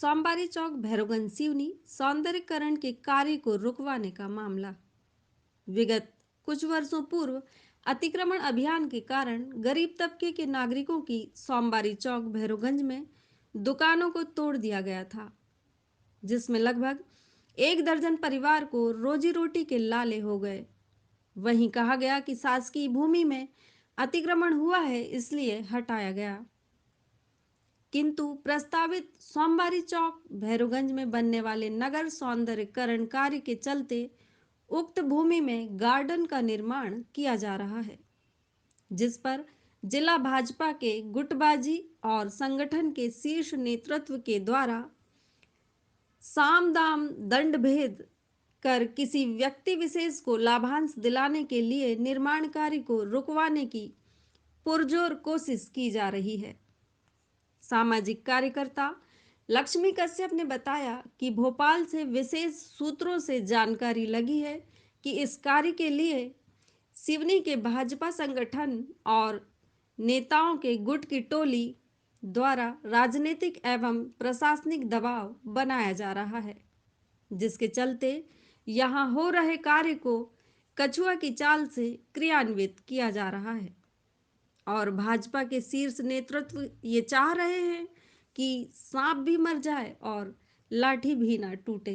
सोमवारी चौक भैरवगंज सिवनी सौंदर्यीकरण के कार्य को रुकवाने का मामला। विगत कुछ वर्षों पूर्व अतिक्रमण अभियान के कारण गरीब तबके के नागरिकों की सोमवारी चौक भैरवगंज में दुकानों को तोड़ दिया गया था, जिसमें लगभग 1 दर्जन परिवार को रोजी रोटी के लाले हो गए। वहीं कहा गया कि शासकीय भूमि में अतिक्रमण हुआ है, इसलिए हटाया गया। किंतु प्रस्तावित सोमवारी चौक भैरवगंज में बनने वाले नगर सौंदर्यीकरण कार्य के चलते उक्त भूमि में गार्डन का निर्माण किया जा रहा है, जिस पर जिला भाजपा के गुटबाजी और संगठन के शीर्ष नेतृत्व के द्वारा साम दाम दंड भेद कर किसी व्यक्ति विशेष को लाभांश दिलाने के लिए निर्माण कार्य को रुकवाने की पुरजोर कोशिश की जा रही है। सामाजिक कार्यकर्ता लक्ष्मी कश्यप ने बताया कि भोपाल से विशेष सूत्रों से जानकारी लगी है कि इस कार्य के लिए सिवनी के भाजपा संगठन और नेताओं के गुट की टोली द्वारा राजनीतिक एवं प्रशासनिक दबाव बनाया जा रहा है, जिसके चलते यहां हो रहे कार्य को कछुआ की चाल से क्रियान्वित किया जा रहा है और भाजपा के शीर्ष नेतृत्व ये चाह रहे हैं कि सांप भी मर जाए और लाठी भी ना टूटे।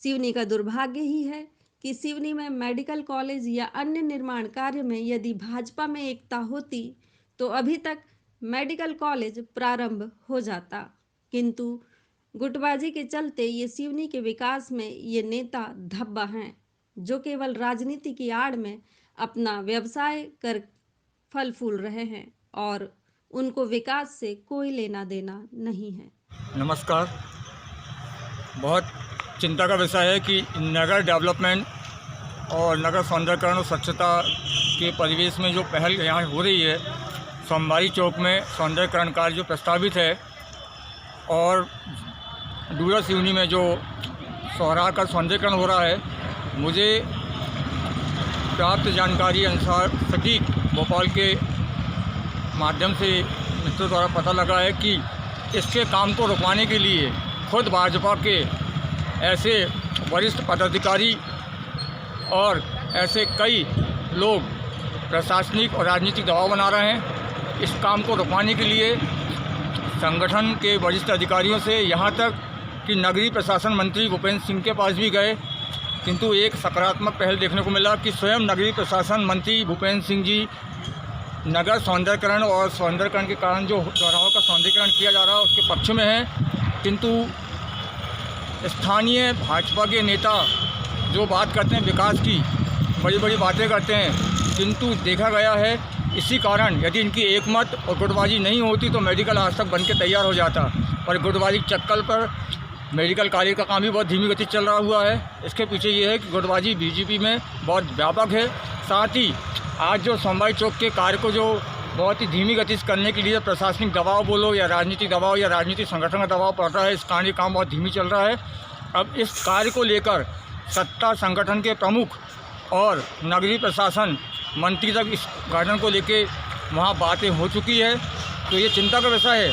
सिवनी का दुर्भाग्य ही है कि सिवनी में मेडिकल कॉलेज या अन्य निर्माण कार्य में यदि भाजपा में एकता होती तो अभी तक मेडिकल कॉलेज प्रारंभ हो जाता, किंतु गुटबाजी के चलते ये सिवनी के विकास में ये नेता धब्बा हैं, जो केवल राजनीति की आड़ में अपना व्यवसाय कर फल फूल रहे हैं और उनको विकास से कोई लेना देना नहीं है। नमस्कार। बहुत चिंता का विषय है कि नगर डेवलपमेंट और नगर सौंदर्यीकरण और स्वच्छता के परिवेश में जो पहल यहाँ हो रही है, सोमवारी चौक में सौंदर्यीकरण कार्य जो प्रस्तावित है और डूरा सिवनी में जो सोहराय का सौंदर्यीकरण हो रहा है, मुझे प्राप्त जानकारी अनुसार सटीक भोपाल के माध्यम से मित्रों द्वारा पता लगा है कि इसके काम को रुकवाने के लिए खुद भाजपा के ऐसे वरिष्ठ पदाधिकारी और ऐसे कई लोग प्रशासनिक और राजनीतिक दबाव बना रहे हैं। इस काम को रुकवाने के लिए संगठन के वरिष्ठ अधिकारियों से यहाँ तक कि नगरीय प्रशासन मंत्री भूपेंद्र सिंह के पास भी गए, किंतु एक सकारात्मक पहल देखने को मिला कि स्वयं नगरीय प्रशासन मंत्री भूपेंद्र सिंह जी नगर सौंदर्यीकरण और सौंदर्यीकरण के कारण जो चौराहों का सौंदर्यीकरण किया जा रहा है उसके पक्ष में है। किंतु स्थानीय भाजपा के नेता जो बात करते हैं विकास की, बड़ी बड़ी बातें करते हैं, किंतु देखा गया है इसी कारण यदि इनकी एकमत और गुटबाजी नहीं होती तो मेडिकल आज तक बन के तैयार हो जाता, पर गुटबाजी के चक्कर पर मेडिकल कार्य का काम भी बहुत धीमी गति चल रहा हुआ है। इसके पीछे ये है कि गुटबाजी बीजेपी में बहुत व्यापक है। साथ ही आज जो सोमवारी चौक के कार्य को जो बहुत ही धीमी गति से करने के लिए प्रशासनिक दबाव बोलो या राजनीतिक दबाव या राजनीतिक संगठन का दबाव पड़ रहा है, इस कार्य काम बहुत धीमी चल रहा है। अब इस कार्य को लेकर सत्ता संगठन के प्रमुख और नगरीय प्रशासन मंत्री तक इस गार्डन को लेके वहाँ बातें हो चुकी है। तो ये चिंता का विषय है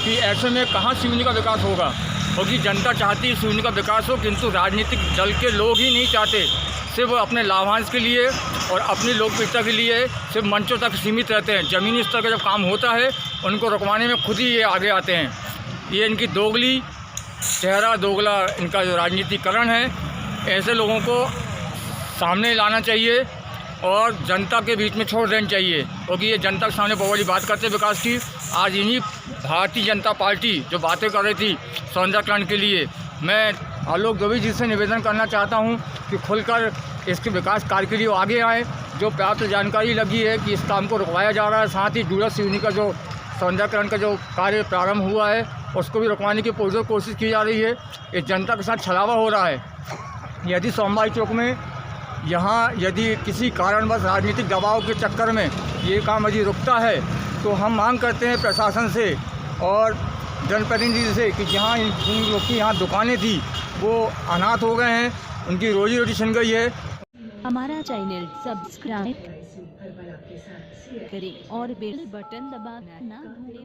कि ऐसे में कहाँ सिवनी का विकास होगा, क्योंकि जनता चाहती है सिवनी का विकास हो, किंतु राजनीतिक दल के लोग ही नहीं चाहते। सिर्फ अपने लाभांश के लिए और अपनी लोकप्रियता के लिए सिर्फ मंचों तक सीमित रहते हैं। ज़मीनी स्तर का जब काम होता है उनको रुकवाने में खुद ही ये आगे आते हैं। ये इनकी दोगली चेहरा, दोगला इनका जो राजनीतिकरण है, ऐसे लोगों को सामने लाना चाहिए और जनता के बीच में छोड़ देनी चाहिए, क्योंकि ये जनता के सामने बहुत बड़ी बात करते हैं विकास की। आज इन्हीं भारतीय जनता पार्टी जो बातें कर रही थी सौंदर्यीकरण के लिए, मैं आलोक दुबे जी से निवेदन करना चाहता हूं कि खुलकर इसके विकास कार्य के लिए आगे आए। जो प्राप्त जानकारी लगी है कि इस काम को रुकवाया जा रहा है, साथ ही डूरा सिवनी का जो सौंदर्यीकरण का जो कार्य प्रारंभ हुआ है उसको भी रुकवाने की पुरजोर कोशिश की जा रही है। ये जनता के साथ छलावा हो रहा है। यदि सोमवारी चौक में यहाँ यदि किसी कारणवश राजनीतिक दबाव के चक्कर में ये काम यदि रुकता है तो हम मांग करते हैं प्रशासन से और जनप्रतिनिधि से कि जहाँ इन लोग की यहाँ दुकानें थी वो अनाथ हो गए हैं, उनकी रोजी रोटी छिन गई है। हमारा चैनल सब्सक्राइब करें और बेल बटन दबाना ना भूलें।